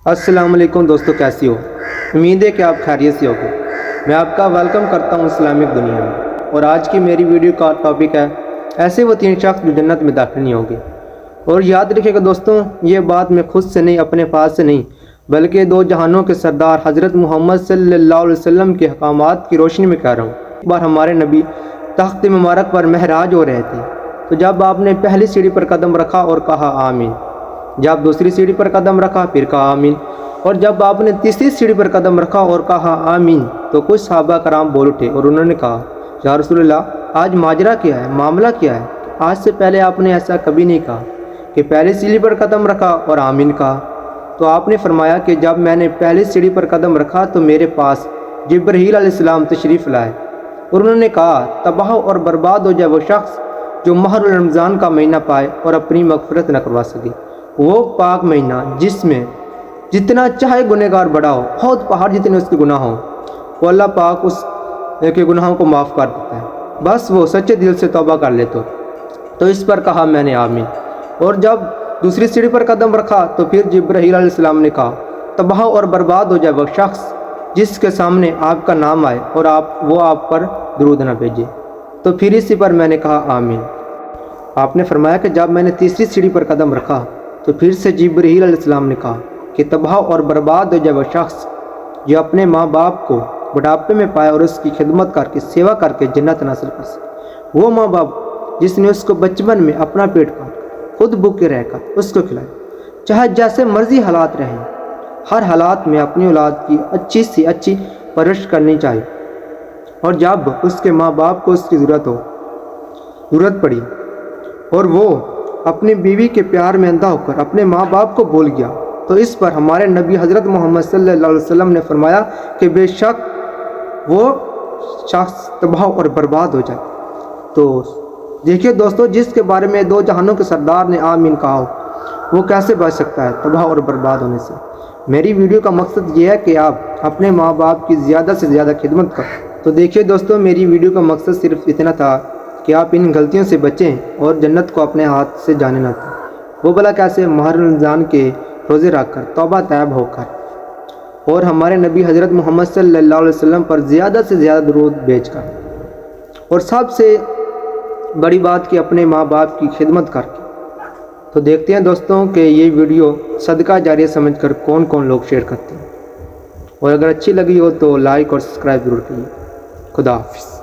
अस्सलाम वालेकुम दोस्तों, कैसी हो? उम्मीद है कि आप खैरियत से होगे। मैं आपका वेलकम करता हूं इस्लामिक दुनिया में। और आज की मेरी वीडियो का टॉपिक है ऐसे वो 3 शख्स जो जन्नत में दाखिल नहीं होंगे। और याद रखिएगा दोस्तों, ये बात मैं खुद से नहीं, अपने पास से नहीं, बल्कि 2 जहानों के सरदार हज़रत मोहम्मद सल्लल्लाहु अलैहि वसल्लम के अहकामात की रोशनी में कह रहा हूँ। एक बार हमारे नबी तख्त मुबारक पर महराज हो रहे थे, तो जब आपने पहली सीढ़ी पर कदम रखा और कहा आमीन, जब दूसरी सीढ़ी पर कदम रखा फिर कहा आमीन, और जब आपने तीसरी सीढ़ी पर कदम रखा और कहा आमीन, तो कुछ सहाबा कराम बोल उठे और उन्होंने कहा, या रसूलल्लाह, आज माजरा क्या है, मामला क्या है? आज से पहले आपने ऐसा कभी नहीं कहा कि पहली सीढ़ी पर कदम रखा और आमीन कहा। तो आपने फरमाया कि जब मैंने पहली सीढ़ी पर कदम रखा तो मेरे पास जिब्रील अलैहिस्सलाम तशरीफ़ लाए और उन्होंने कहा, तबाह और बर्बाद हो जाए वो शख्स जो महर रमज़ान का महीना पाए और अपनी मग़फ़िरत न करवा सके। वो पाक महीना जिसमें जितना चाहे गुनहगार बड़ा हो, बहुत पहाड़ जितने उसके गुनाह हो, वो अल्लाह पाक उस के गुनाहों को माफ़ कर देता है, बस वो सच्चे दिल से तौबा कर ले तो इस पर कहा मैंने आमीन। और जब दूसरी सीढ़ी पर कदम रखा तो फिर जिब्रील अलैहिस्सलाम ने कहा, तबाह और बर्बाद हो जाए वह शख्स जिसके सामने आपका नाम आए और वो आप पर दुरूद न भेजे। तो फिर इसी पर मैंने कहा आमीन। आपने फरमाया कि जब मैंने तीसरी सीढ़ी पर कदम रखा तो फिर से जिब्रील अलैहिस्सलाम ने कहा कि तबाह और बर्बाद हो जाए वह शख्स जो अपने माँ बाप को बुढ़ापे में पाए और उसकी खिदमत करके सेवा करके जन्नत हासिल कर सके। वो माँ बाप जिसने उसको बचपन में अपना पेट काट खुद भूखे रहकर उसको खिलाए, चाहे जैसे मर्जी हालात रहें, हर हालात में अपनी औलाद की अच्छी से अच्छी परवरिश करनी चाहिए। और जब उसके माँ बाप को उसकी ज़रूरत पड़ी और वो अपनी बीवी के प्यार में अंधा होकर अपने माँ बाप को भूल गया, तो इस पर हमारे नबी हज़रत मोहम्मद सल्लल्लाहु अलैहि वसल्लम ने फरमाया कि बेशक वो शख्स तबाह और बर्बाद हो जाए। तो देखिए दोस्तों, जिसके बारे में 2 जहानों के सरदार ने आमीन कहा हो, वो कैसे बच सकता है तबाह और बर्बाद होने से। मेरी वीडियो का मकसद ये है कि आप अपने माँ बाप की ज़्यादा से ज़्यादा खिदमत करें। तो देखिए दोस्तों, मेरी वीडियो का मकसद सिर्फ इतना था कि आप इन गलतियों से बचें और जन्नत को अपने हाथ से जाने ना दें। वो भला कैसे? महर रमज़ान के रोज़े रखकर, तौबा तैब होकर और हमारे नबी हज़रत मोहम्मद सल्लल्लाहु अलैहि वसल्लम पर ज़्यादा से ज़्यादा दुरूद भेजकर, और सबसे बड़ी बात कि अपने माँ बाप की खिदमत करके। तो देखते हैं दोस्तों कि ये वीडियो सदका जारिया समझकर कौन कौन लोग शेयर करते हैं, और अगर अच्छी लगी हो तो लाइक और सब्सक्राइब ज़रूर कीजिए। खुदा हाफिज़।